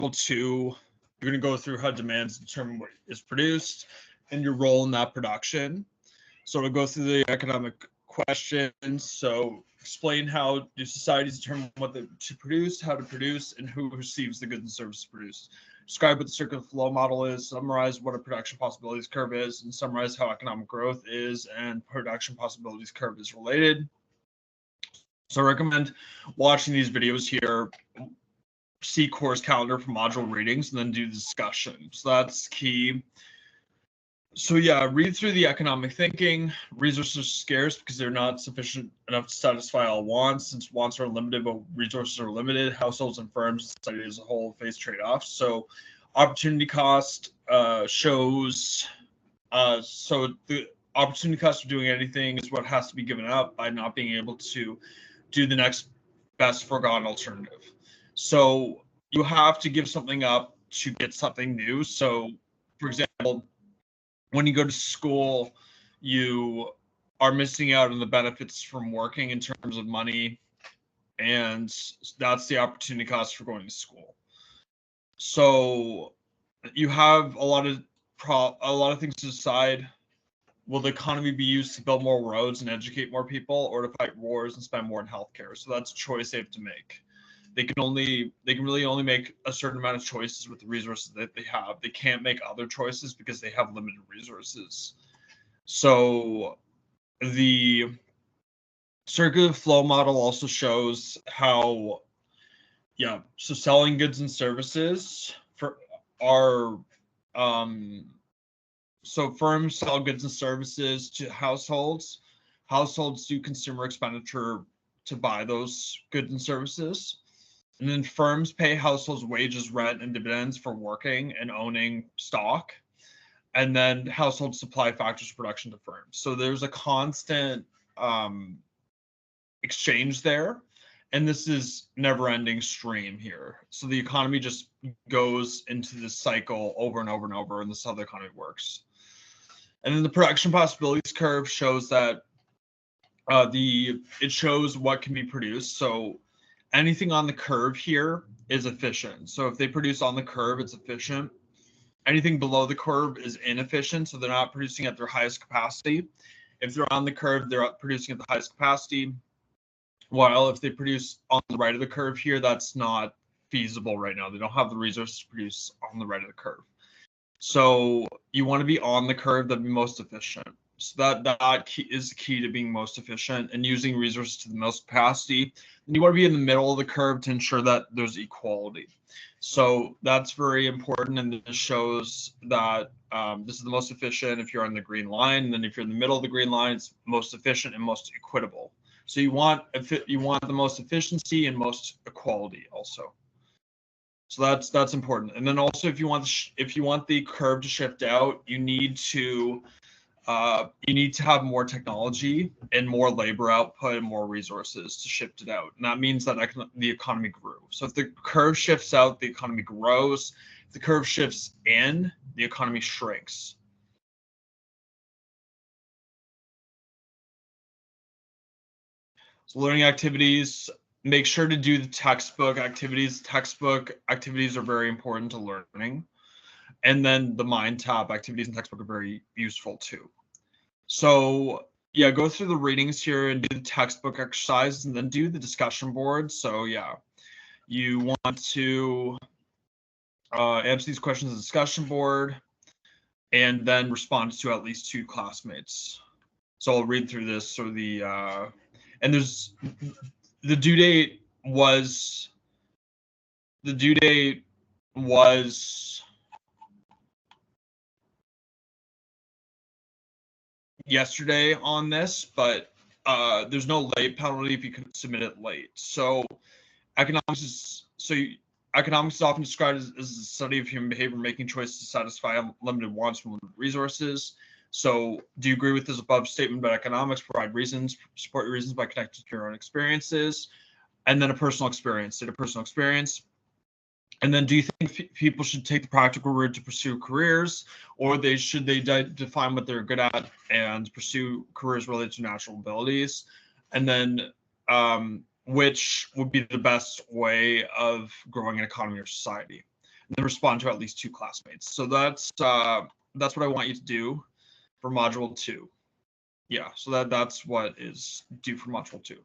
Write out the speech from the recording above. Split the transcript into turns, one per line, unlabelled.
you're going to go through how demands determine what is produced and your role in that production. So we'll go through the economic questions. So explain how do societies determine what to produce, how to produce, and who receives the goods and services produced. Describe what the circular flow model is, summarize what a production possibilities curve is, and summarize how economic growth is and production possibilities curve is related. So I recommend watching these videos here, see course calendar for module readings, and then do the discussion. So that's key. So yeah, read through the economic thinking. Resources are scarce because they're not sufficient enough to satisfy all wants. Since wants are limited, but resources are limited, households and firms, society as a whole face trade-offs. So opportunity cost shows, so the opportunity cost of doing anything is what has to be given up by not being able to do the next best foregone alternative. So you have to give something up to get something new. So for example, when you go to school, you are missing out on the benefits from working in terms of money, and that's the opportunity cost for going to school. So you have a lot of things to decide. Will the economy be used to build more roads and educate more people, or to fight wars and spend more in healthcare? So that's a choice they have to make. They can really only make a certain amount of choices with the resources that they have. They can't make other choices because they have limited resources. So the circular flow model also shows how, so selling goods and services so firms sell goods and services to households. Households do consumer expenditure to buy those goods and services. And then firms pay households wages, rent, and dividends for working and owning stock. And then households supply factors production to firms. So there's a constant exchange there. And this is never-ending stream here. So the economy just goes into this cycle over and over and over, and this is how the economy works. And then the production possibilities curve shows that it shows what can be produced. So anything on the curve here is efficient. So if they produce on the curve, it's efficient. Anything below the curve is inefficient, so they're not producing at their highest capacity. If they're on the curve, they're producing at the highest capacity. While if they produce on the right of the curve here, that's not feasible right now. They don't have the resources to produce on the right of the curve. So you want to be on the curve that be most efficient. So that is the key to being most efficient and using resources to the most capacity. And you want to be in the middle of the curve to ensure that there's equality. So that's very important, and this shows that this is the most efficient if you're on the green line, and then if you're in the middle of the green line, it's most efficient and most equitable. So you want the most efficiency and most equality also. So that's important. And then also, if you want the curve to shift out, you need to have more technology and more labor output and more resources to shift it out. And that means that the economy grew. So if the curve shifts out, the economy grows. If the curve shifts in, the economy shrinks. So learning activities, make sure to do the textbook activities. Textbook activities are very important to learning. And then the mind tab activities and textbook are very useful too. So yeah, go through the readings here and do the textbook exercises and then do the discussion board. So yeah, you want to answer these questions in the discussion board and then respond to at least 2 classmates. So I'll read through this. So and there's the due date was yesterday on this, but there's no late penalty if you can submit it late. So economics is often described as the study of human behavior, making choices to satisfy limited wants from limited resources. So do you agree with this above statement about economics? Provide reasons, support your reasons by connecting to your own experiences, and then a personal experience. State a personal experience. And then do you think people should take the practical route to pursue careers, or should they define what they're good at and pursue careers related to natural abilities? And then which would be the best way of growing an economy or society? then respond to at least 2 classmates. So that's what I want you to do for module 2. Yeah, so that's what is due for module 2.